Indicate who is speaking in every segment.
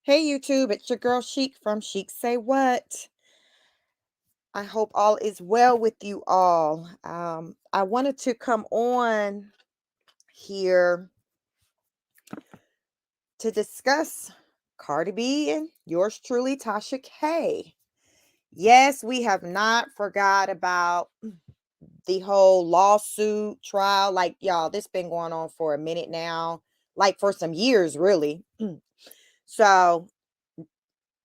Speaker 1: Hey YouTube, it's your girl Chic from Chic Say What. I hope all is well with you all. I wanted to come on here to discuss Cardi B and yours truly, Tasha K. Yes, we have not forgot about the whole lawsuit trial. Like, y'all, this been going on for a minute now, like for some years, really. So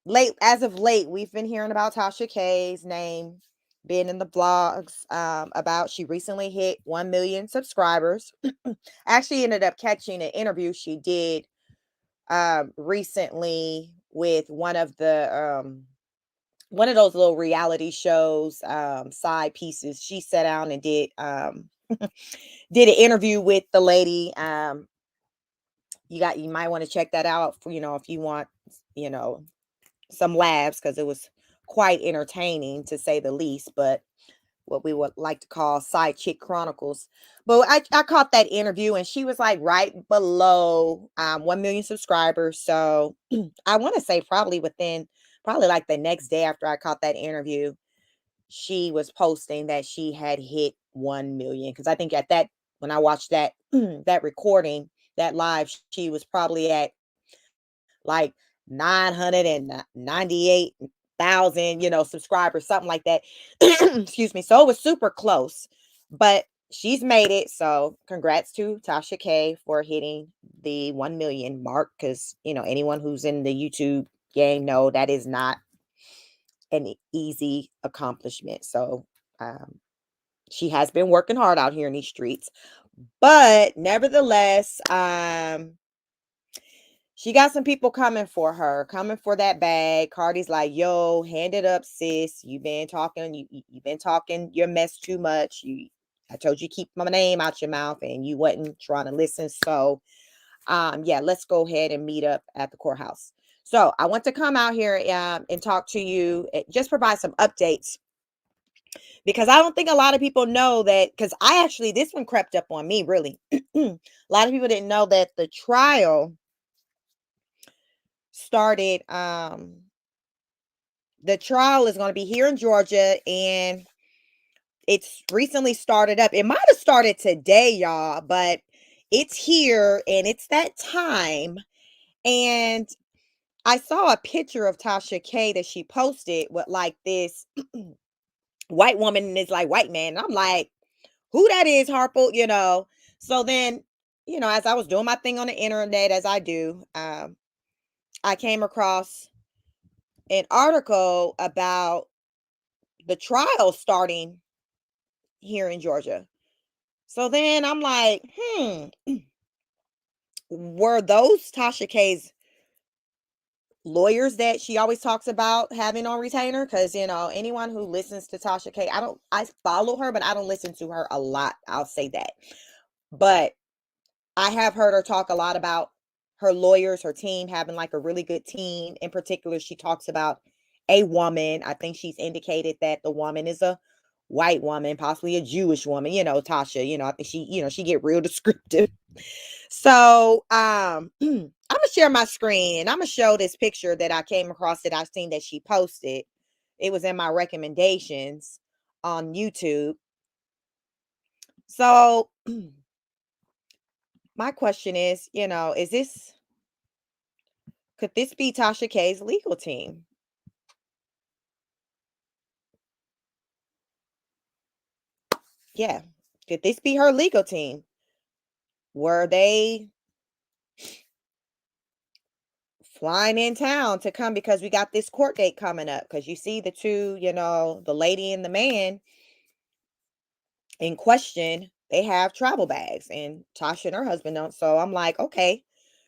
Speaker 1: late as of late, we've been hearing about Tasha K's name being in the blogs about she recently hit 1 million subscribers. Actually ended up catching an interview she did recently with one of those little reality shows, side pieces. She sat down and did did an interview with the lady. You might want to check that out for, if you want, you know, some laughs, because it was quite entertaining to say the least, but what we would like to call side chick chronicles. But I caught that interview and she was like right below 1 million subscribers. So I want to say probably like the next day after I caught that interview, she was posting that she had hit 1 million. Because I think at that, when I watched that that recording, that live, she was probably at like 998,000, subscribers, something like that. Excuse me. So it was super close, but she's made it. So congrats to Tasha K for hitting the 1 million mark. Cause anyone who's in the YouTube game know that is not an easy accomplishment. So, um, she has been working hard out here in these streets, but nevertheless, she got some people coming for her, coming for that bag. Cardi's like, "Yo, hand it up, sis. You've been talking your mess too much. I told you keep my name out your mouth, and you wasn't trying to listen. So, yeah, let's go ahead and meet up at the courthouse." So I want to come out here and talk to you, just provide some updates, because I don't think a lot of people know that. Because this one crept up on me really. A lot of people didn't know that the trial started. The trial is going to be here in Georgia, and it's recently started up. It might have started today, y'all, but it's here and it's that time. And I saw a picture of Tasha K that she posted with like this white woman and this like white man. And I'm like, who that is, Harple, So then, as I was doing my thing on the internet, as I do, I came across an article about the trial starting here in Georgia. So then I'm like, were those Tasha K's lawyers that she always talks about having on retainer? Because, anyone who listens to Tasha K, I follow her, but I don't listen to her a lot. I'll say that. But I have heard her talk a lot about her lawyers, her team having like a really good team. In particular, she talks about a woman. I think she's indicated that the woman is a white woman, possibly a Jewish woman, Tasha, I think she get real descriptive. So, I'm gonna share my screen and I'm gonna show this picture that I came across that I've seen that she posted. It was in my recommendations on YouTube. So, my question is, could this be Tasha K's legal team? Yeah. Could this be her legal team? Were they flying in town to come because we got this court date coming up? Because you see the two, the lady and the man in question, they have travel bags, and Tasha and her husband don't. So I'm like, okay,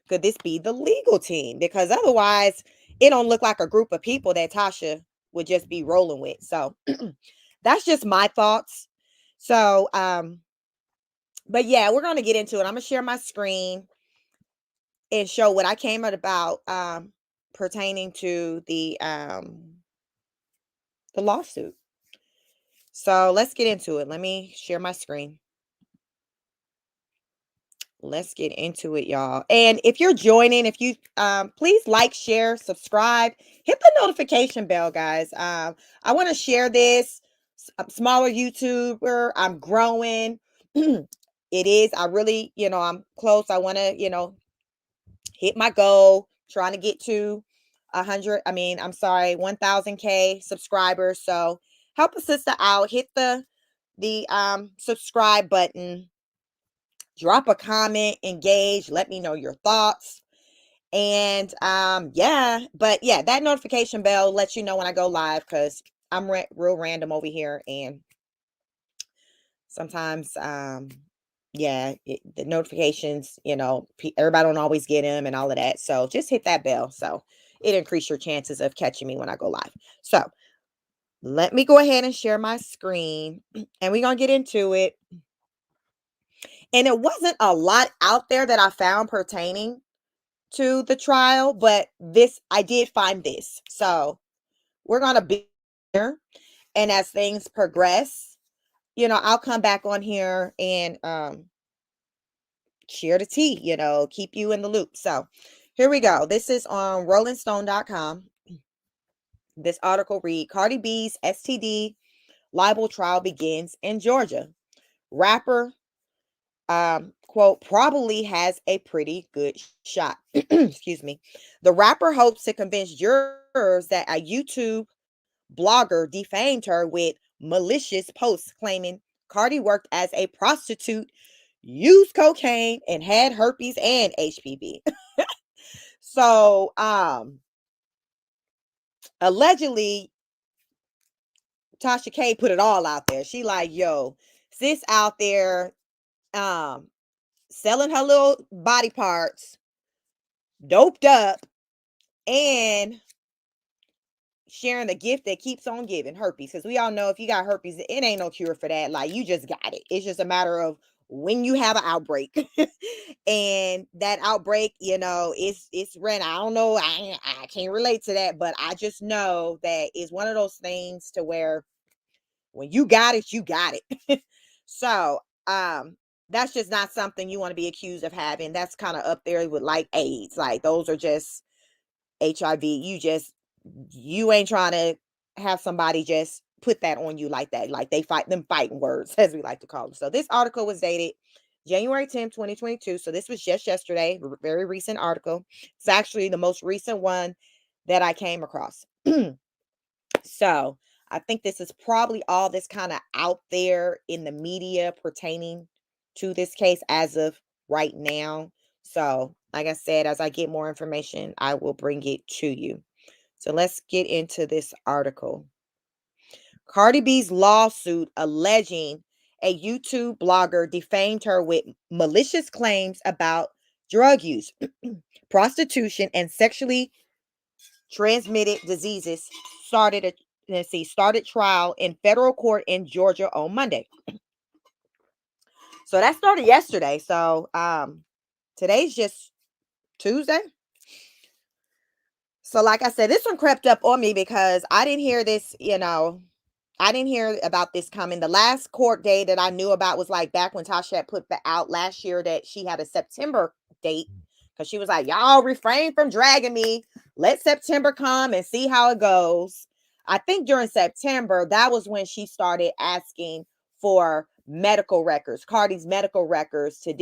Speaker 1: could this be the legal team? Because otherwise, it don't look like a group of people that Tasha would just be rolling with. So that's just my thoughts. So, but yeah, we're gonna get into it. I'm gonna share my screen and show what I came at about pertaining to the lawsuit. So let's get into it. Let me share my screen. Let's get into it, y'all. And if you're joining, if you please like, share, subscribe, hit the notification bell, guys. I want to share this. Smaller YouTuber. I'm growing. It is. I really, I'm close. I want to, hit my goal. Trying to get to 1,000K subscribers. So help a sister out. Hit the subscribe button, drop a comment, engage, let me know your thoughts. And yeah, that notification bell lets you know when I go live, because I'm real random over here, and sometimes the notifications, everybody don't always get them and all of that. So just hit that bell, so it increase your chances of catching me when I go live. So let me go ahead and share my screen, and we're gonna get into it. And it wasn't a lot out there that I found pertaining to the trial, but this, I did find this. So we're going to be here. And as things progress, I'll come back on here and share the tea, keep you in the loop. So here we go. This is on rollingstone.com. This article read, Cardi B's STD libel trial begins in Georgia. Rapper quote, probably has a pretty good shot. Excuse me. The rapper hopes to convince jurors that a YouTube blogger defamed her with malicious posts claiming Cardi worked as a prostitute, used cocaine, and had herpes and HPV. So, allegedly, Tasha K put it all out there. She like, yo, sis out there, selling her little body parts, doped up, and sharing the gift that keeps on giving, herpes. Because we all know if you got herpes, it ain't no cure for that. Like, you just got it. It's just a matter of when you have an outbreak. And that outbreak, it's ran. I don't know. I can't relate to that, but I just know that it's one of those things to where when you got it, you got it. So, that's just not something you want to be accused of having. That's kind of up there with like AIDS. Like, those are just HIV. You ain't trying to have somebody just put that on you like that. Like, they fighting words, as we like to call them. So this article was dated January 10th, 2022. So this was just yesterday, very recent article. It's actually the most recent one that I came across. So I think this is probably all that's kind of out there in the media pertaining to this case as of right now. So, like I said, as I get more information, I will bring it to you. So let's get into this article. Cardi B's lawsuit alleging a YouTube blogger defamed her with malicious claims about drug use, prostitution, and sexually transmitted diseases started trial in federal court in Georgia on Monday. So that started yesterday. So today's just Tuesday. So like I said, this one crept up on me because I didn't hear this, I didn't hear about this coming. The last court date that I knew about was like back when Tasha had put out last year that she had a September date, because she was like, y'all refrain from dragging me. Let September come and see how it goes. I think during September, that was when she started asking for medical records, Cardi's medical records, to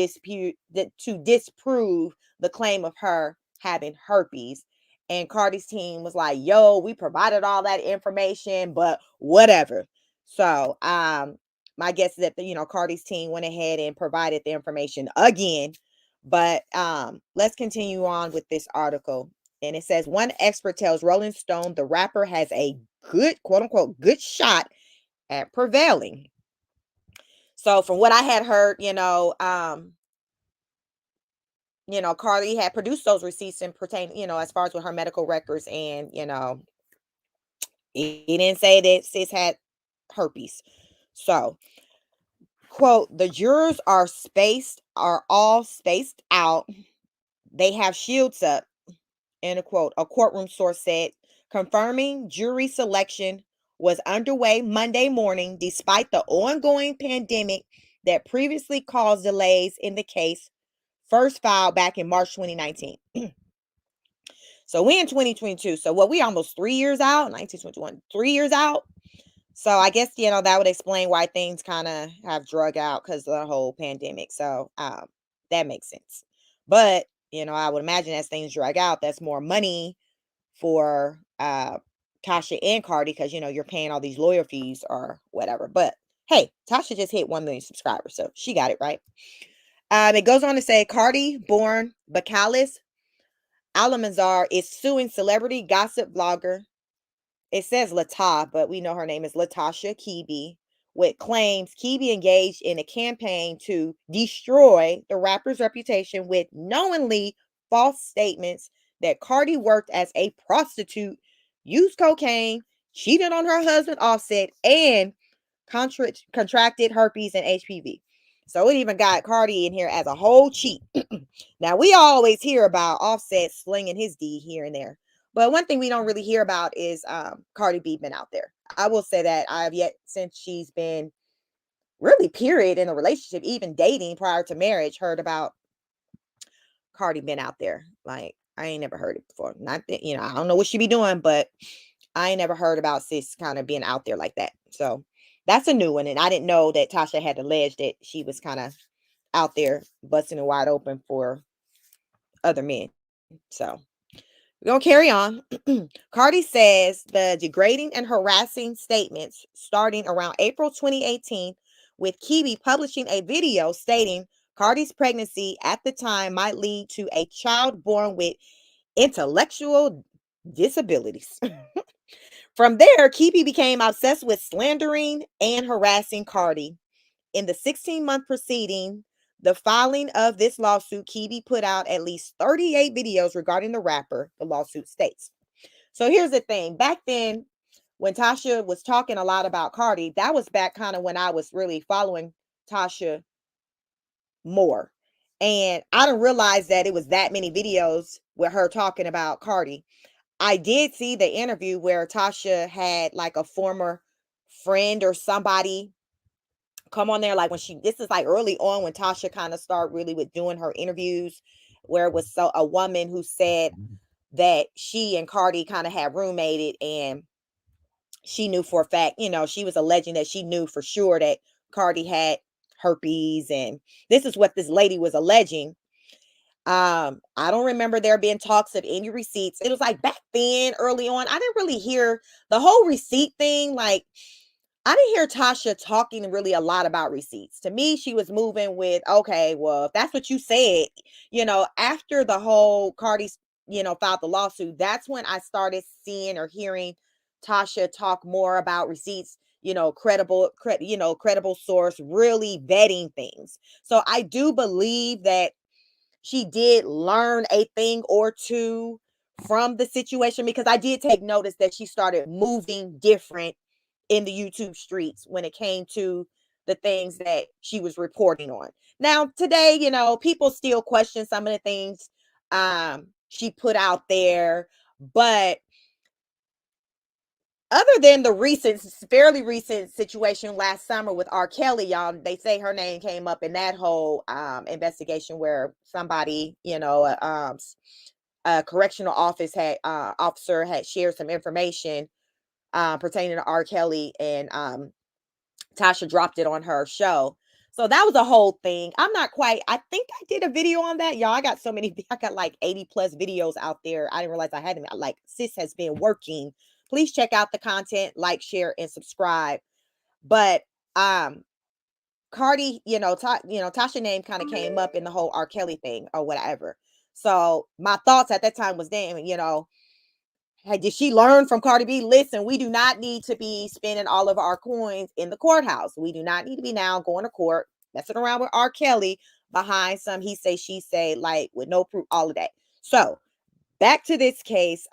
Speaker 1: disprove the claim of her having herpes. And Cardi's team was like, yo, we provided all that information, but whatever. So my guess is that Cardi's team went ahead and provided the information again. But let's continue on with this article. And it says, one expert tells Rolling Stone the rapper has a good, quote unquote, good shot at prevailing. So from what I had heard, Cardi had produced those receipts and pertain, as far as with her medical records, and he didn't say that sis had herpes. So, quote, the jurors are all spaced out. They have shields up, end of quote, a courtroom source said, confirming jury selection was underway Monday morning despite the ongoing pandemic that previously caused delays in the case first filed back in March 2019. So we in 2022. So what, we almost 3 years out, 1921, 3 years out. So I guess, that would explain why things kind of have drug out because of the whole pandemic. So that makes sense. But, I would imagine as things drag out, that's more money for Tasha and Cardi because, you're paying all these lawyer fees or whatever. But hey, Tasha just hit 1 million subscribers, so she got it right. It goes on to say Cardi, born Bacalus Alamazar, is suing celebrity gossip blogger. It says Lata, but we know her name is Latasha Kibi, with claims Kibi engaged in a campaign to destroy the rapper's reputation with knowingly false statements that Cardi worked as a prostitute, used cocaine, cheated on her husband Offset, and contracted herpes and HPV. So it even got Cardi in here as a whole cheat. Now, we always hear about Offset slinging his D here and there. But one thing we don't really hear about is Cardi B been out there. I will say that I have yet, since she's been really period in a relationship, even dating prior to marriage, heard about Cardi been out there. Like, I ain't never heard it before. Not that, I don't know what she be doing, but I ain't never heard about sis kind of being out there like that. So that's a new one. And I didn't know that Tasha had alleged that she was kind of out there busting it wide open for other men. So we're going to carry on. Cardi says the degrading and harassing statements starting around April 2018, with Kibi publishing a video stating Cardi's pregnancy at the time might lead to a child born with intellectual disabilities. From there, Kibi became obsessed with slandering and harassing Cardi. In the 16-month proceeding, the filing of this lawsuit, Kibi put out at least 38 videos regarding the rapper, the lawsuit states. So here's the thing. Back then, when Tasha was talking a lot about Cardi, that was back kind of when I was really following Tasha more. And I didn't realize that it was that many videos with her talking about Cardi. I did see the interview where Tasha had like a former friend or somebody come on there, like when this is like early on when Tasha kind of started really with doing her interviews, where it was a woman who said that she and Cardi kind of had roommated, and she knew for a fact, she was alleging that she knew for sure that Cardi had herpes, and this is what this lady was alleging. I don't remember there being talks of any receipts. It was like back then, early on, I didn't really hear the whole receipt thing. Like, I didn't hear Tasha talking really a lot about receipts. To me, she was moving with, okay, well, if that's what you said, after the whole Cardi's, filed the lawsuit, that's when I started seeing or hearing Tasha talk more about receipts, credible source, really vetting things. So I do believe that she did learn a thing or two from the situation, because I did take notice that she started moving different in the YouTube streets when it came to the things that she was reporting on. Now, today, people still question some of the things she put out there, but other than the fairly recent situation last summer with R. Kelly, y'all, they say her name came up in that whole investigation where somebody, a correctional officer had shared some information pertaining to R. Kelly, and Tasha dropped it on her show. So that was a whole thing. I think I did a video on that. Y'all, I got I got like 80 plus videos out there. I didn't realize I had them. Like, sis has been working. Please check out the content, like, share, and subscribe. But Cardi, Tasha name kind of came up in the whole R. Kelly thing or whatever. So my thoughts at that time was, damn, hey, did she learn from Cardi B? Listen, we do not need to be spending all of our coins in the courthouse. We do not need to be now going to court, messing around with R. Kelly behind some he say, she say, like with no proof, all of that. So back to this case.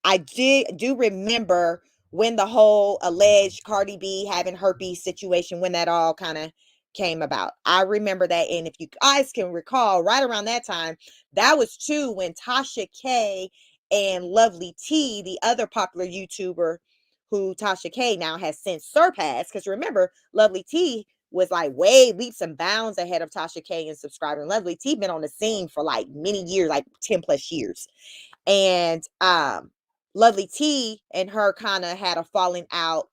Speaker 1: I do remember when the whole alleged Cardi B having herpes situation, when that all kind of came about. I remember that. And if you guys can recall, right around that time, that was too when Tasha K and Lovely T, the other popular YouTuber who Tasha K now has since surpassed, because remember, Lovely T was like way leaps and bounds ahead of Tasha K in subscribing. Lovely T been on the scene for like many years, like 10 plus years. And Lovely T and her kind of had a falling out.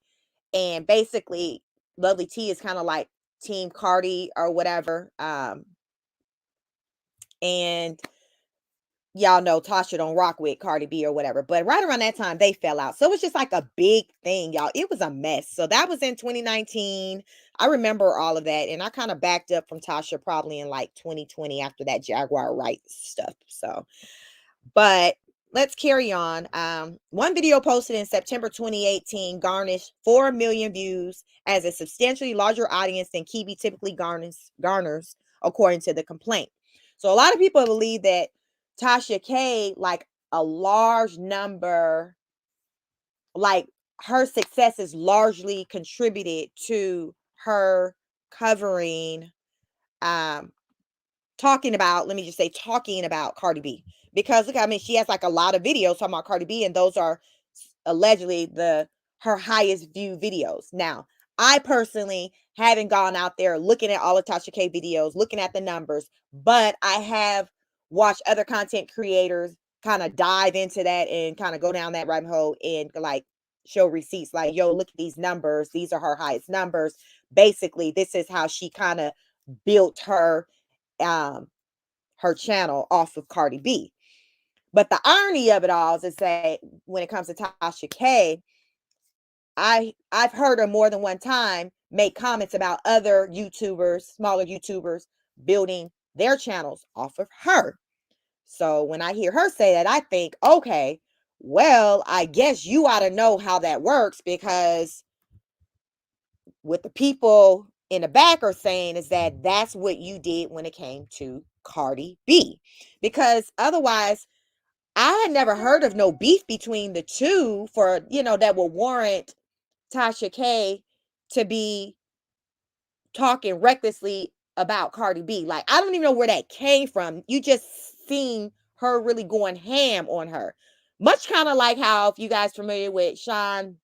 Speaker 1: And basically, Lovely T is kind of like Team Cardi or whatever. And y'all know Tasha don't rock with Cardi B or whatever. But right around that time, they fell out. So it was just like a big thing, y'all. It was a mess. So that was in 2019. I remember all of that. And I kind of backed up from Tasha probably in like 2020 after that Jaguar rights stuff. So, but let's carry on. One video posted in September 2018 garnished 4 million views as a substantially larger audience than Kiwi typically garners, according to the complaint. So a lot of people believe that Tasha K, like a large number, like her success is largely contributed to her covering, um, let me just say, talking about Cardi B. Because look, I mean, she has like a lot of videos talking about Cardi B, and those are allegedly her highest view videos. Now, I personally haven't gone out there looking at all of Tasha K videos, looking at the numbers, but I have watched other content creators kind of dive into that and kind of go down that rabbit hole and like show receipts like, yo, look at these numbers. These are her highest numbers. Basically, this is how she kind of built um her channel off of Cardi B. But the irony of it all is that when it comes to Tasha K, I've heard her more than one time make comments about other YouTubers, smaller YouTubers, building their channels off of her. So when I hear her say that, I think, okay, well, I guess you ought to know how that works, because what the people in the back are saying is that that's what you did when it came to Cardi B. Because otherwise, I had never heard of no beef between the two for, that will warrant Tasha K to be talking recklessly about Cardi B. Like, I don't even know where that came from. You just seen her really going ham on her. Much kind of like how, if you guys familiar with Sean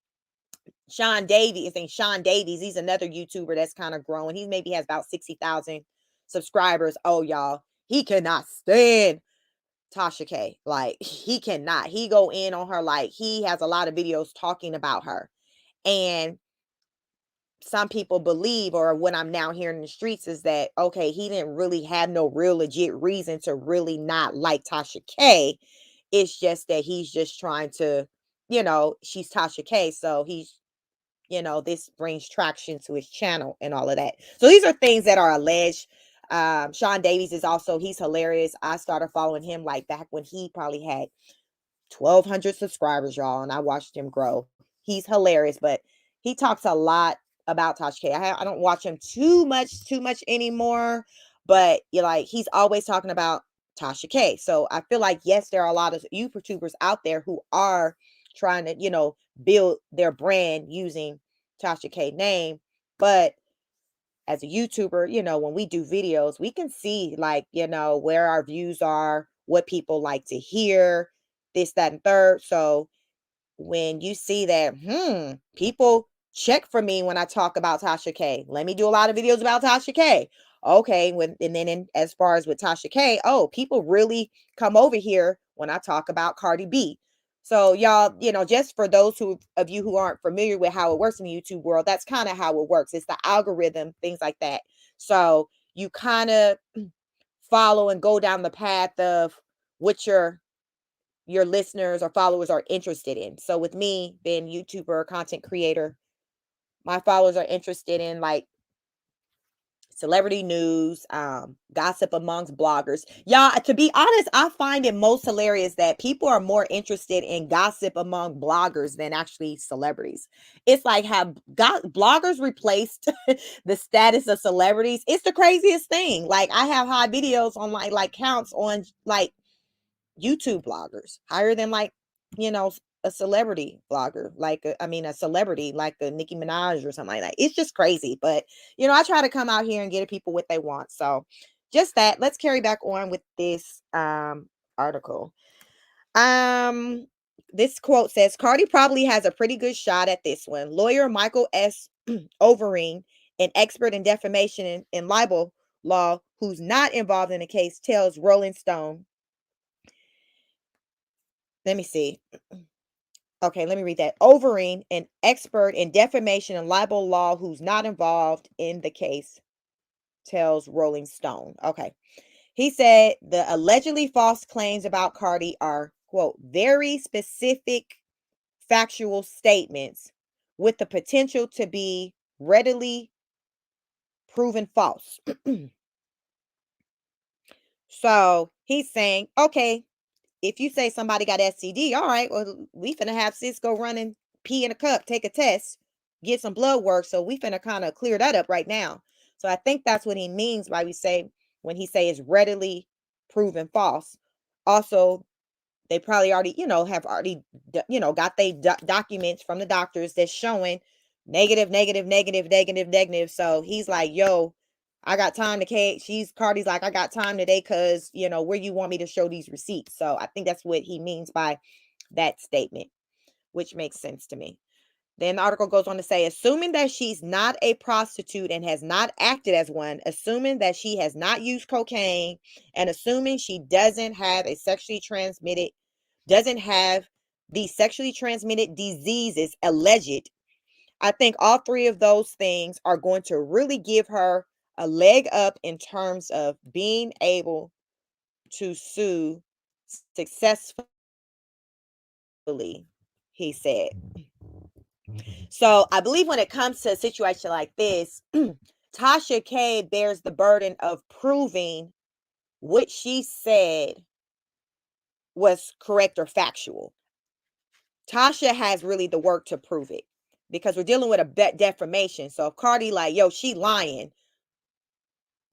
Speaker 1: Davies, I think Sean Davies, he's another YouTuber that's kind of growing. He maybe has about 60,000 subscribers. Oh, y'all, he cannot stand Tasha K. Like, he cannot. He go in on her. Like, he has a lot of videos talking about her. And some people believe, or what I'm now hearing in the streets, is that, okay, he didn't really have no real legit reason to really not like Tasha K. It's just that he's just trying to, she's Tasha K. So this brings traction to his channel and all of that. So these are things that are alleged. Sean Davies is also, he's hilarious. I started following him like back when he probably had 1,200 subscribers, y'all, and I watched him grow. He's hilarious, but he talks a lot about Tasha K. I don't watch him too much anymore, but he's always talking about Tasha K. So I feel like, yes, there are a lot of YouTubers out there who are trying to, build their brand using Tasha K name, but as a YouTuber, when we do videos, we can see where our views are, what people like to hear, this, that, and third. So when you see that, people check for me when I talk about Tasha K. Let me do a lot of videos about Tasha K. Okay, and then as far as with Tasha K, oh, people really come over here when I talk about Cardi B. So y'all, just for those of you who aren't familiar with how it works in the YouTube world, that's kind of how it works. It's the algorithm, things like that. So you kind of follow and go down the path of what your listeners or followers are interested in. So with me being YouTuber or content creator, my followers are interested in like celebrity news, gossip amongst bloggers. Y'all, to be honest, I find it most hilarious that people are more interested in gossip among bloggers than actually celebrities. It's like have bloggers replaced the status of celebrities. It's the craziest thing. Like, I have high videos on like counts on like YouTube bloggers higher than a celebrity blogger, a celebrity like a Nicki Minaj or something like that. It's just crazy. But I try to come out here and get people what they want. So just that. Let's carry back on with this article. This quote says, Cardi probably has a pretty good shot at this one. Lawyer Michael S. Overing an expert in defamation and libel law who's not involved in the case, tells Rolling Stone. Let me see. Okay, let me read that. Overeem, an expert in defamation and libel law who's not involved in the case, tells Rolling Stone. Okay. He said the allegedly false claims about Cardi are, quote, very specific factual statements with the potential to be readily proven false. So he's saying, okay, if you say somebody got STD, all right, well, we finna have sis go run and pee in a cup, take a test, get some blood work. So we finna kind of clear that up right now. So I think that's what he means by when he say is readily proven false. Also, they probably already, have already, got they documents from the doctors that's showing negative, negative, negative, negative, negative. So he's like, yo, I got time to Kate. Cardi's like, I got time today because, where you want me to show these receipts. So I think that's what he means by that statement, which makes sense to me. Then the article goes on to say, assuming that she's not a prostitute and has not acted as one, assuming that she has not used cocaine, and assuming she doesn't have these sexually transmitted diseases alleged, I think all three of those things are going to really give her a leg up in terms of being able to sue successfully, he said. So I believe when it comes to a situation like this, Tasha K bears the burden of proving what she said was correct or factual. Tasha has really the work to prove it because we're dealing with a defamation. So if Cardi like, yo, she lying,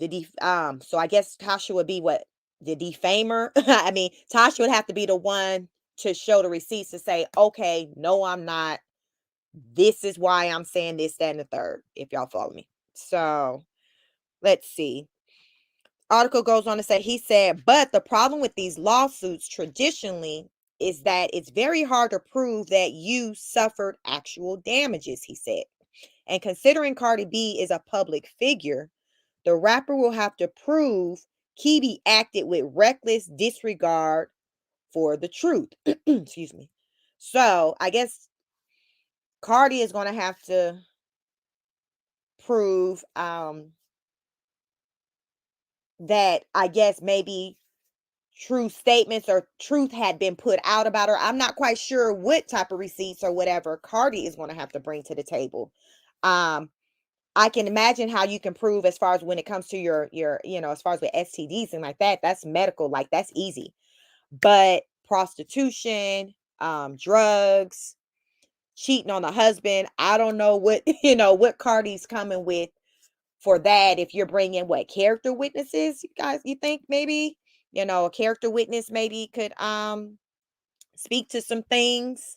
Speaker 1: so I guess Tasha would be what, the defamer. I mean, Tasha would have to be the one to show the receipts to say, okay, no, I'm not. This is why I'm saying this, that, and the third, if y'all follow me. So let's see. Article goes on to say, he said, but the problem with these lawsuits traditionally is that it's very hard to prove that you suffered actual damages, he said. And considering Cardi B is a public figure, the rapper will have to prove Kibi acted with reckless disregard for the truth. Excuse me. So I guess Cardi is going to have to prove that I guess maybe true statements or truth had been put out about her. I'm not quite sure what type of receipts or whatever Cardi is going to have to bring to the table. Um, I can imagine how you can prove as far as when it comes to your, as far as with STDs and like that, that's medical, like that's easy. But prostitution, drugs, cheating on the husband, I don't know what, what Cardi's coming with for that. If you're bringing what character witnesses, you guys, you think maybe, a character witness maybe could speak to some things.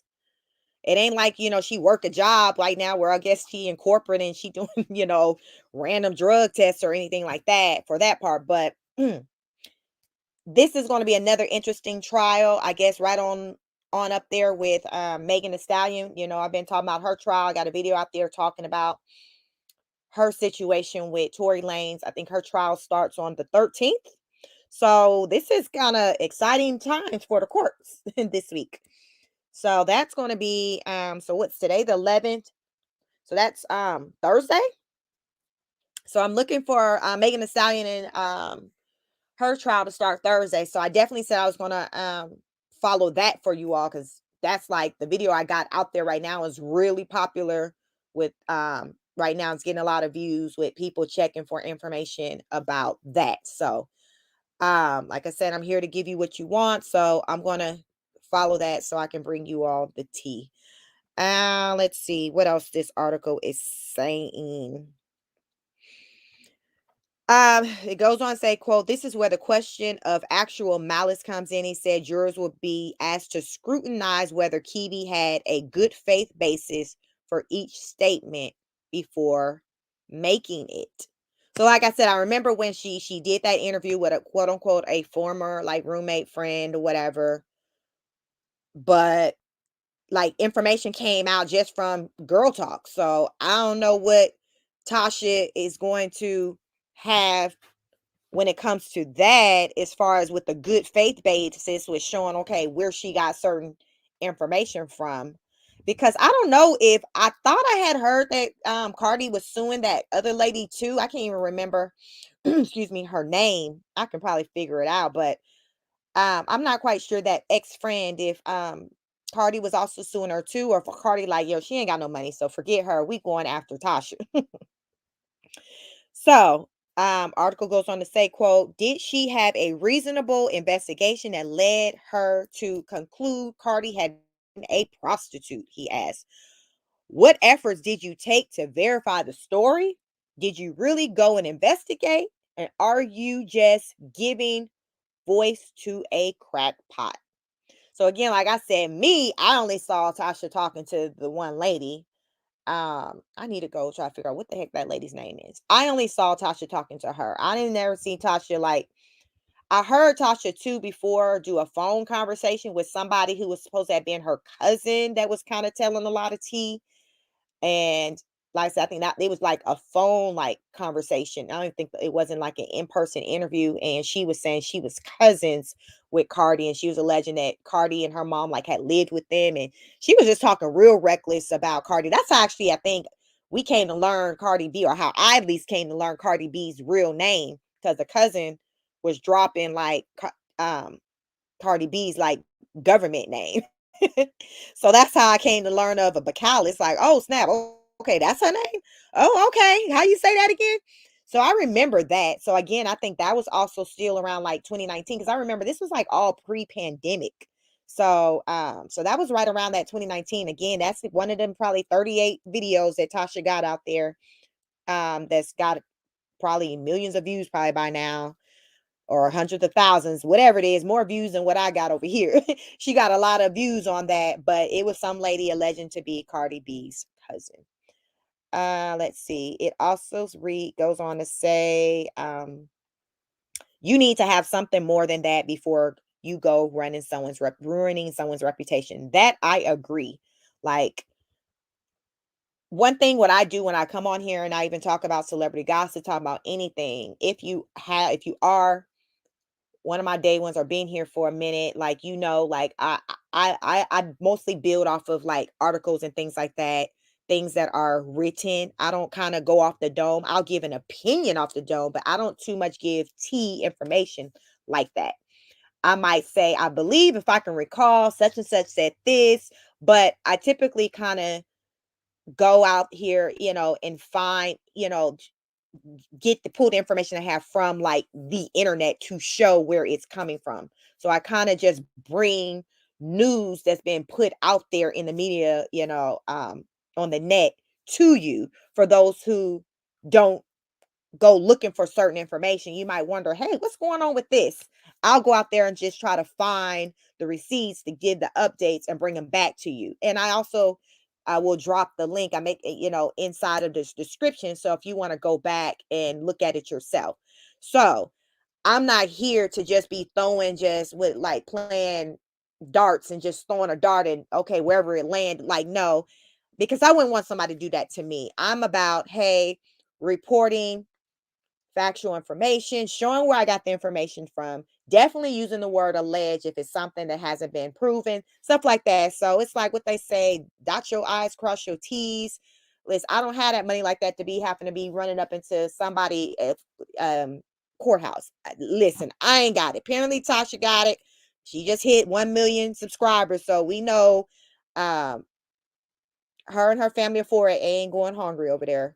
Speaker 1: It ain't like, she work a job right now where I guess she in corporate and she doing, random drug tests or anything like that for that part. But this is going to be another interesting trial, I guess, right on up there with Megan Thee Stallion. I've been talking about her trial. I got a video out there talking about her situation with Tory Lanez. I think her trial starts on the 13th. So this is kind of exciting times for the courts this week. So that's going to be so what's today, the 11th? So that's Thursday. So I'm looking for Megan Thee Stallion and her trial to start Thursday. So I definitely said I was going to follow that for you all, cuz that's like the video I got out there right now is really popular with right now it's getting a lot of views with people checking for information about that. So like I said, I'm here to give you what you want, so I'm going to follow that so I can bring you all the tea. Let's see what else this article is saying. It goes on to say, quote, this is where the question of actual malice comes in. He said jurors will be asked to scrutinize whether Kibi had a good faith basis for each statement before making it. So like I said, I remember when she did that interview with a quote unquote a former like roommate friend or whatever, but like information came out just from girl talk. So I don't know what Tasha is going to have when it comes to that, as far as with the good faith basis, was showing okay where she got certain information from. Because I don't know if I thought I had heard that Cardi was suing that other lady too. I can't even remember, excuse me, her name. I can probably figure it out, but I'm not quite sure that ex-friend if Cardi was also suing her too, or for Cardi like, yo, she ain't got no money, so forget her. We going after Tasha. So, article goes on to say, quote, did she have a reasonable investigation that led her to conclude Cardi had been a prostitute? He asked. What efforts did you take to verify the story? Did you really go and investigate? And are you just giving voice to a crackpot? So again, like I said, I only saw Tasha talking to the one lady. I need to go try to figure out what the heck that lady's name is. I only saw Tasha talking to her. I didn't never see Tasha like I heard Tasha too before do a phone conversation with somebody who was supposed to have been her cousin that was kind of telling a lot of tea. And like I said, I think that it was like a phone like conversation. I don't think it wasn't like an in-person interview. And she was saying she was cousins with Cardi, and she was alleging that Cardi and her mom like had lived with them. And she was just talking real reckless about Cardi. That's actually, I think, we came to learn Cardi B, or how I at least came to learn Cardi B's real name, because the cousin was dropping like Cardi B's like government name. So that's how I came to learn of a Bacal. It's like, oh snap, okay, that's her name. Oh, okay. How you say that again? So I remember that. So again, I think that was also still around like 2019, because I remember this was like all pre-pandemic. So so that was right around that 2019. Again, that's one of them probably 38 videos that Tasha got out there. That's got probably millions of views probably by now, or hundreds of thousands, whatever it is, more views than what I got over here. She got a lot of views on that, but it was some lady alleging to be Cardi B's cousin. Let's see. It also goes on to say, you need to have something more than that before you go ruining someone's reputation. That I agree. Like, one thing what I do when I come on here and I even talk about celebrity gossip, talk about anything, if you are one of my day ones, or being here for a minute, like, like I mostly build off of like articles and things like that, things that are written. I don't kind of go off the dome. I'll give an opinion off the dome, but I don't too much give tea information like that. I might say, I believe, if I can recall, such and such said this, but I typically kind of go out here, and find, get the pull the information I have from like the internet to show where it's coming from. So I kind of just bring news that's been put out there in the media, on the net to you, for those who don't go looking for certain information. You might wonder, hey, what's going on with this? I'll go out there and just try to find the receipts to give the updates and bring them back to you. And I will drop the link. I make it, inside of this description. So if you want to go back and look at it yourself. So I'm not here to just be throwing, just with like playing darts and just throwing a dart and okay, wherever it land. Like, no, because I wouldn't want somebody to do that to me. I'm about, hey, reporting factual information, showing where I got the information from, definitely using the word alleged if it's something that hasn't been proven, stuff like that. So it's like what they say, dot your I's, cross your T's. Listen, I don't have that money like that to be having to be running up into somebody at courthouse. Listen, I ain't got it. Apparently Tasha got it. She just hit 1 million subscribers. So we know um, her and her family of four ain't going hungry over there.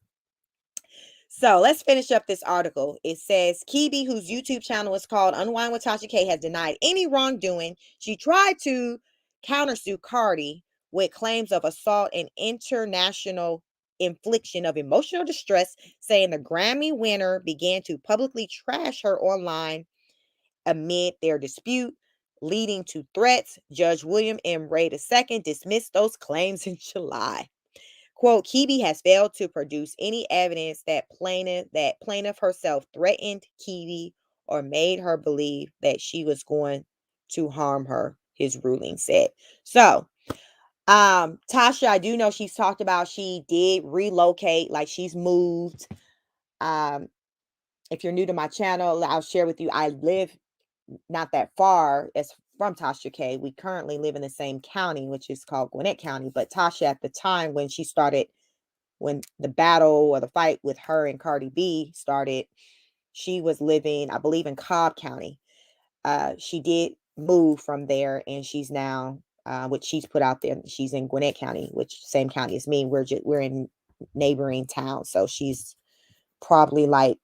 Speaker 1: So let's finish up this article. It says Kibi, whose YouTube channel is called Unwind with Tasha K, has denied any wrongdoing. She tried to countersue Cardi with claims of assault and international infliction of emotional distress, saying the Grammy winner began to publicly trash her online amid their dispute, leading to threats. Judge William M. Ray II dismissed those claims in July. Quote, Kibi has failed to produce any evidence that plaintiff herself threatened Kibi or made her believe that she was going to harm her, his ruling said. So Tasha, I do know she's talked about she did relocate, like she's moved. Um, if you're new to my channel, I'll share with you. I live not that far as from Tasha K. We currently live in the same county, which is called Gwinnett County. But Tasha, at the time when she started, when the battle or the fight with her and Cardi B started, she was living, I believe, in Cobb County. She did move from there, and she's now, which she's put out there, she's in Gwinnett County, which same county as me. We're in neighboring towns, so she's probably like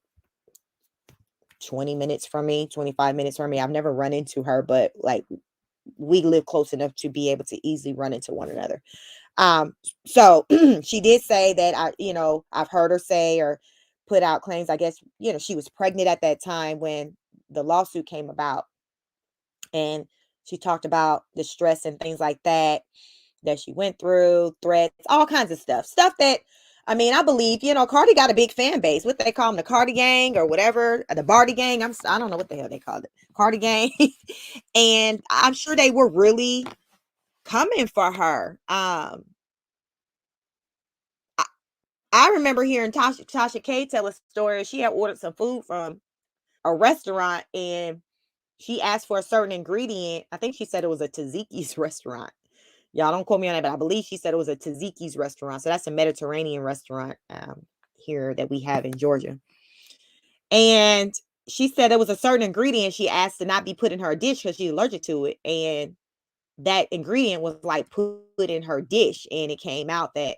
Speaker 1: 20 minutes from me, 25 minutes from me. I've never run into her, but like we live close enough to be able to easily run into one another. Um, so she did say that I've heard her say or put out claims. I guess, she was pregnant at that time when the lawsuit came about. And she talked about the stress and things like that she went through, threats, all kinds of stuff. Stuff that, I mean, I believe, Cardi got a big fan base. What they call them, the Cardi gang or whatever, the Barty gang. I don't know what the hell they called it. Cardi gang. And I'm sure they were really coming for her. I remember hearing Tasha K tell a story. She had ordered some food from a restaurant and she asked for a certain ingredient. I think she said it was a Taziki's restaurant. Y'all don't quote me on that, but I believe she said it was a Taziki's restaurant. So that's a Mediterranean restaurant here that we have in Georgia. And she said there was a certain ingredient she asked to not be put in her dish because she's allergic to it. And that ingredient was like put in her dish. And it came out that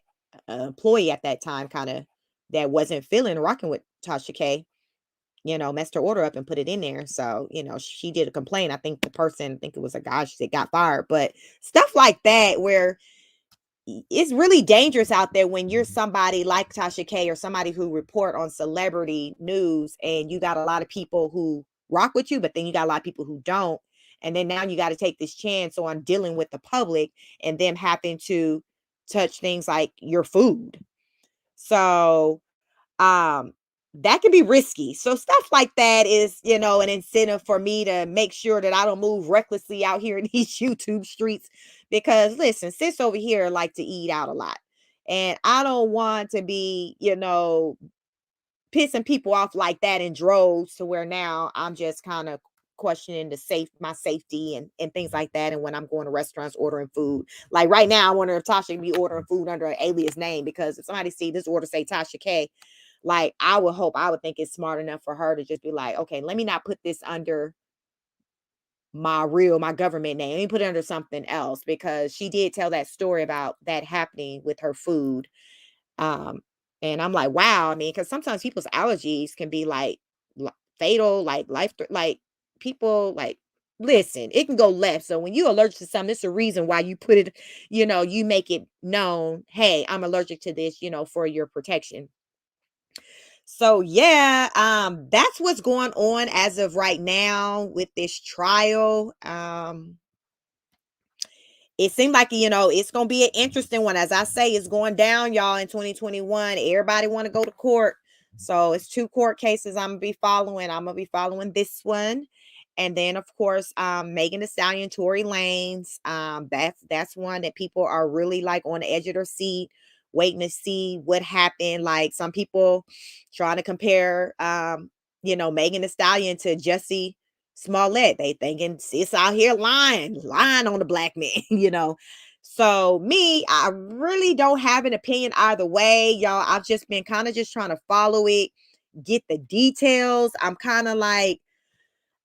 Speaker 1: an employee at that time kind of that wasn't feeling rocking with Tasha K, messed her order up and put it in there. So, she did a complaint. I think the person, I think it was a guy, she said got fired. But stuff like that where it's really dangerous out there when you're somebody like Tasha K or somebody who report on celebrity news and you got a lot of people who rock with you, but then you got a lot of people who don't. And then now you got to take this chance on dealing with the public and them having to touch things like your food. So um that can be risky. So stuff like that is, an incentive for me to make sure that I don't move recklessly out here in these YouTube streets because listen, sis over here like to eat out a lot. And I don't want to be, pissing people off like that in droves to where now I'm just kind of questioning my safety and things like that. And when I'm going to restaurants ordering food, like right now, I wonder if Tasha can be ordering food under an alias name because if somebody see this order say Tasha K, like I would think it's smart enough for her to just be like, okay, let me not put this under my government name. Let me put it under something else because she did tell that story about that happening with her food. Um, and I'm like, wow. I mean, because sometimes people's allergies can be like fatal, like like people like. Listen, it can go left. So when you're allergic to something, it's a reason why you put it, you make it known, hey, I'm allergic to this, for your protection. So yeah, that's what's going on as of right now with this trial. It seemed like, it's going to be an interesting one. As I say, it's going down, y'all, in 2021. Everybody want to go to court. So it's 2 court cases I'm going to be following. I'm going to be following this one. And then, of course, Megan Thee Stallion, Tory Lanez. That's one that people are really like on the edge of their seat, waiting to see what happened. Like some people trying to compare, Megan Thee Stallion to Jesse Smollett. They thinking sis out here lying on the black man, So me, I really don't have an opinion either way, y'all. I've just been kind of just trying to follow it, get the details. I'm kind of like,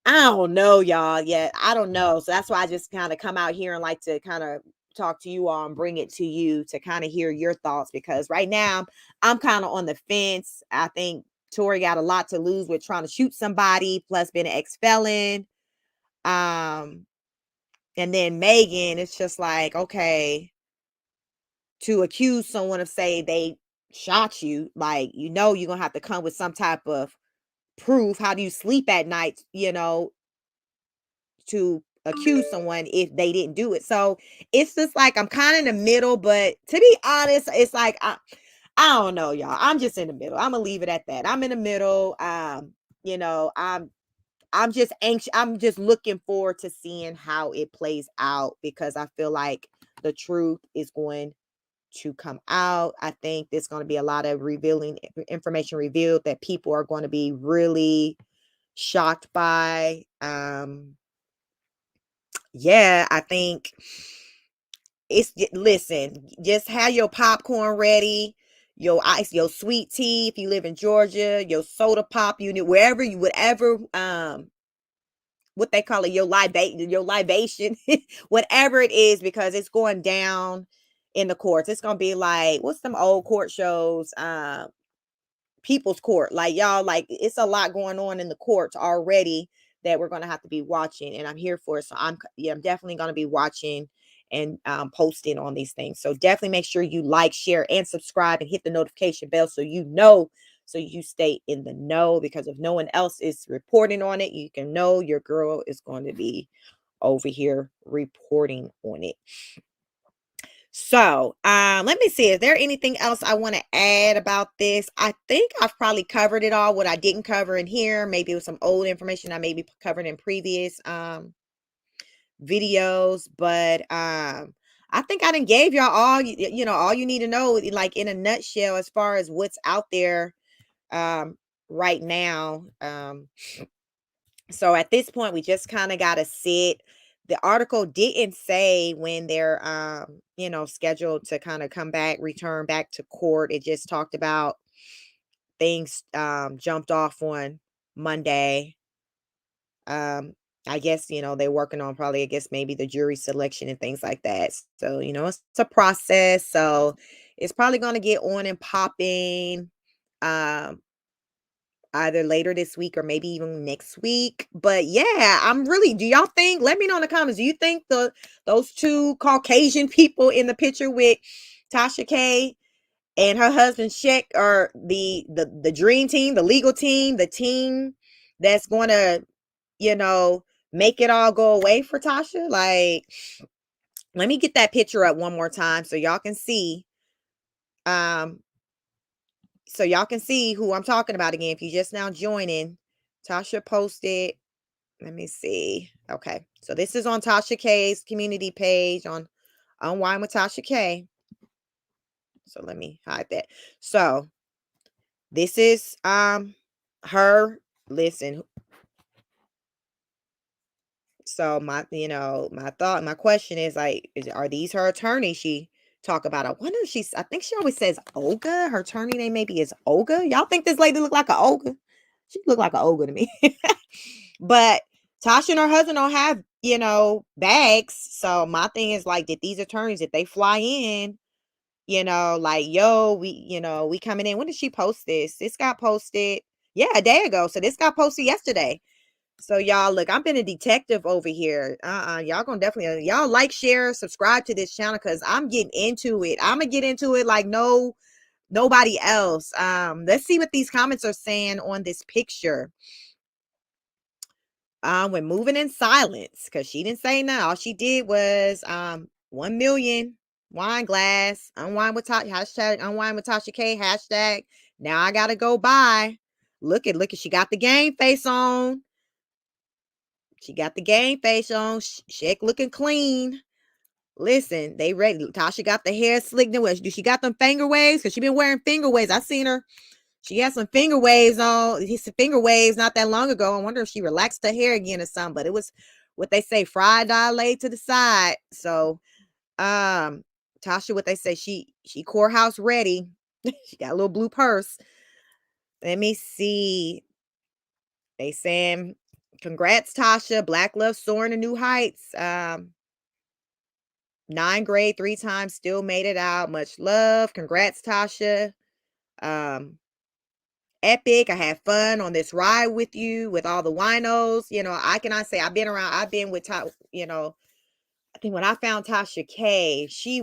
Speaker 1: I don't know, y'all. Yeah, I don't know. So that's why I just kind of come out here and like to kind of talk to you all and bring it to you to kind of hear your thoughts because right now I'm kind of on the fence. I think Tori got a lot to lose with trying to shoot somebody, plus being an ex-felon. Um, and then Megan, it's just like, okay, to accuse someone of say they shot you, like, you're gonna have to come with some type of proof. How do you sleep at night, to accuse someone if they didn't do it? So it's just like I'm kind of in the middle, but to be honest, it's like I don't know, y'all. I'm just in the middle. I'm gonna leave it at that. I'm in the middle. You know, I'm just anxious. I'm just looking forward to seeing how it plays out because I feel like the truth is going to come out. I think there's going to be a lot of revealing information revealed that people are going to be really shocked by. Yeah, I think listen, just have your popcorn ready, your ice, your sweet tea if you live in Georgia, your soda pop unit, wherever you whatever what they call it, your libation, whatever it is, because it's going down in the courts. It's gonna be like what's some old court shows? People's Court. Like y'all, like it's a lot going on in the courts already that we're gonna have to be watching, and I'm here for it. So I'm definitely gonna be watching and posting on these things. So definitely make sure you like, share, and subscribe, and hit the notification bell so you know, so you stay in the know. Because if no one else is reporting on it, you can know your girl is going to be over here reporting on it. So, let me see. Is there anything else I want to add about this? I think I've probably covered it all. What I didn't cover in here, maybe it was some old information I maybe covered in previous videos, but I think I done gave y'all all you know all you need to know, like in a nutshell, as far as what's out there right now. So at this point, we just kind of got to sit. The article didn't say when they're, scheduled to kind of come back, return back to court. It just talked about things jumped off on Monday. I guess, they're working on probably, I guess, maybe the jury selection and things like that. So, it's a process. So it's probably going to get on and popping. Um, Either later this week or maybe even next week. But yeah, do y'all think, let me know in the comments, do you think those two Caucasian people in the picture with Tasha K and her husband Sheck are the dream team, the legal team, the team that's going to, you know, make it all go away for Tasha? Like, let me get that picture up one more time so y'all can see. So y'all can see who I'm talking about again. If you just now joining, Tasha posted, let me see. Okay. So this is on Tasha K's community page on Unwind with Tasha K. So let me hide that. So this is her. Listen. So my question is like, are these her attorneys she talk about? I wonder if I think she always says Olga. Her attorney name maybe is Olga. Y'all think this lady look like an Olga? She look like an Olga to me. But Tasha and her husband don't have, bags. So my thing is like, did these attorneys, if they fly in, like, yo, we coming in. When did she post this? This got posted, yeah, a day ago. So this got posted yesterday. So y'all, look, I've been a detective over here. Y'all gonna definitely, y'all like, share, subscribe to this channel because I'm getting into it. I'm gonna get into it like nobody else. Let's see what these comments are saying on this picture. We're moving in silence because she didn't say no. All she did was 1 million wine glass, unwind with Tasha, hashtag unwind with Tasha K, hashtag now I gotta go buy. Look at, she got the game face on. She got the game face on. Sheck looking clean. Listen, they ready. Tasha got the hair slicked. Do she got them finger waves? Because she been wearing finger waves. I seen her. She had some finger waves on. Some finger waves not that long ago. I wonder if she relaxed her hair again or something. But it was what they say, fried dye laid to the side. So, Tasha, what they say, she courthouse ready. She got a little blue purse. Let me see. They saying, congrats, Tasha. Black love soaring to new heights. 9th grade, 3 times, still made it out. Much love. Congrats, Tasha. Epic. I had fun on this ride with you, with all the winos. I cannot say I've been with, I think when I found Tasha K, she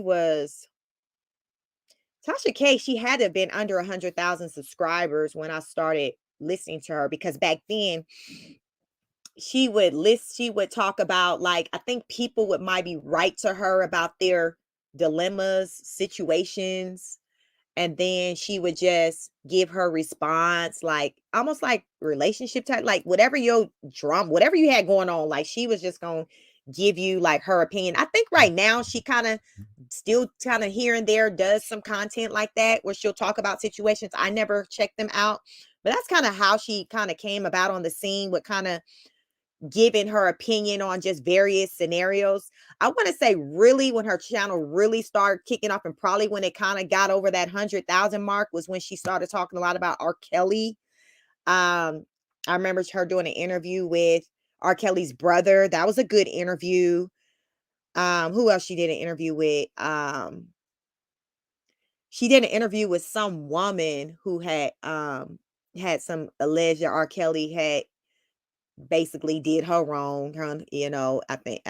Speaker 1: had to have been under 100,000 subscribers when I started listening to her, because back then she would talk about, like, I think people would maybe write to her about their dilemmas, situations, and then she would just give her response, like almost like relationship type, like whatever your drama, whatever you had going on, like she was just gonna give you like her opinion. I think right now she kind of still kind of here and there does some content like that where she'll talk about situations. I never check them out, but that's kind of how she kind of came about on the scene with kind of giving her opinion on just various scenarios. I want to say really when her channel really started kicking off and probably when it kind of got over that 100,000 mark was when she started talking a lot about R. Kelly. I remember her doing an interview with R. Kelly's brother. That was a good interview. Who else she did an interview with? She did an interview with some woman who had some alleged that R. Kelly had basically did her wrong, I think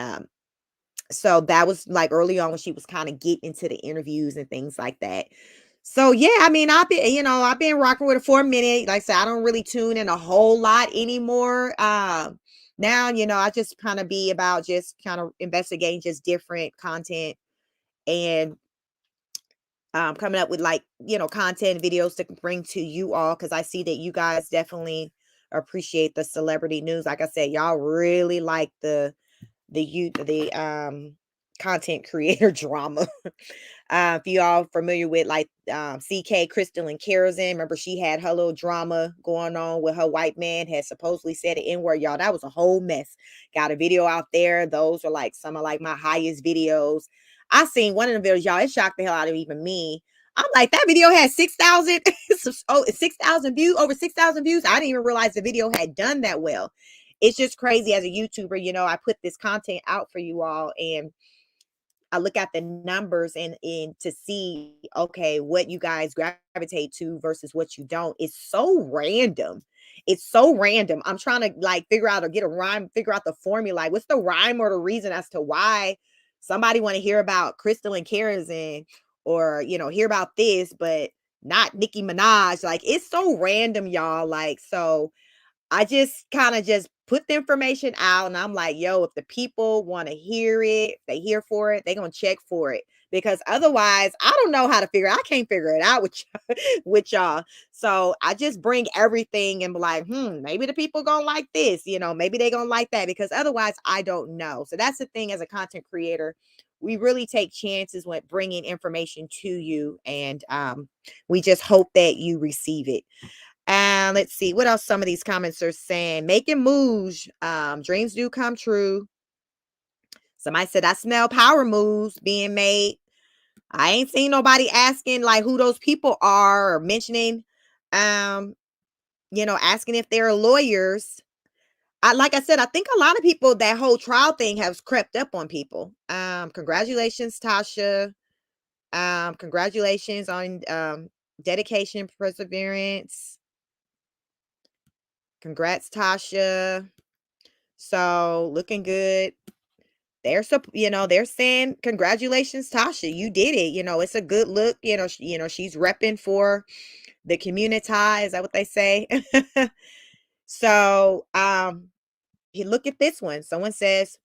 Speaker 1: so that was like early on when she was kind of getting into the interviews and things like that. So yeah, I mean, I've been rocking with it for a minute. Like I said, I don't really tune in a whole lot anymore. Now, I just kind of be about just kind of investigating just different content and coming up with like, content videos to bring to you all because I see that you guys definitely appreciate the celebrity news. Like I said, y'all really like the content creator drama. If you all familiar with like CK Crystal and Kerosene, remember she had her little drama going on with her white man had supposedly said the N-word. Y'all, that was a whole mess. Got a video out there. Those are like some of like my highest videos. I seen one of the videos, y'all. It shocked the hell out of even me. I'm like, that video had 6,000, 6,000 views, over 6,000 views. I didn't even realize the video had done that well. It's just crazy as a YouTuber, I put this content out for you all and I look at the numbers and to see, okay, what you guys gravitate to versus what you don't. It's so random. It's so random. I'm trying to like figure out or get a rhyme, figure out the formula. Like, what's the rhyme or the reason as to why somebody want to hear about Crystal and Kerosene or, hear about this, but not Nicki Minaj. Like, it's so random, y'all. Like, so I just kind of just put the information out and I'm like, yo, if the people want to hear it, they here for it, they going to check for it. Because otherwise, I don't know how to figure it. I can't figure it out with with y'all. So I just bring everything and be like, maybe the people gonna like this, maybe they gonna like that. Because otherwise, I don't know. So that's the thing as a content creator. We really take chances with bringing information to you, and we just hope that you receive it. And let's see what else some of these comments are saying. Making moves. Dreams do come true. Somebody said, I smell power moves being made. I ain't seen nobody asking like who those people are or mentioning, um, asking if they're lawyers. Like I said, I think a lot of people, that whole trial thing has crept up on people. Congratulations, Tasha. Congratulations on dedication, perseverance. Congrats, Tasha. So looking good. They're saying congratulations, Tasha. You did it. It's a good look. She's repping for the community. Is that what they say? So you look at this one. Someone says,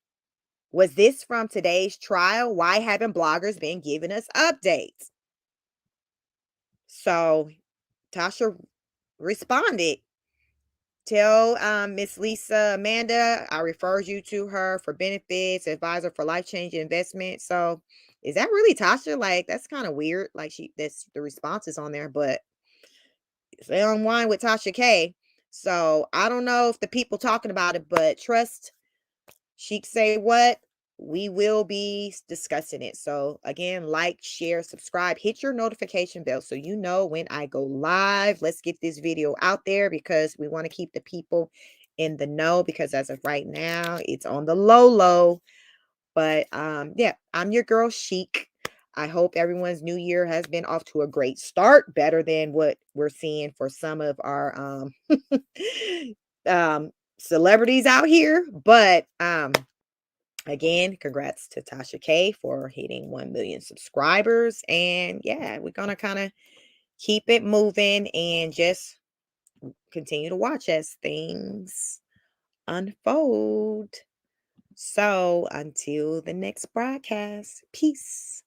Speaker 1: was this from today's trial? Why haven't bloggers been giving us updates? So Tasha responded. Tell Miss Lisa Amanda I referred you to her for benefits, advisor for life-changing investment. So is that really Tasha? Like, that's kind of weird. Like, that's the responses on there, but they on wine with Tasha K. So I don't know if the people talking about it, but trust Sheik say what? We will be discussing it. So again, like, share, subscribe, hit your notification bell so you know when I go live. Let's get this video out there because we want to keep the people in the know, because as of right now, it's on the low. But yeah, I'm your girl Sheik. I hope everyone's new year has been off to a great start, better than what we're seeing for some of our celebrities out here. But again, congrats to Tasha K for hitting 1 million subscribers. And yeah, we're going to kind of keep it moving and just continue to watch as things unfold. So until the next broadcast, peace.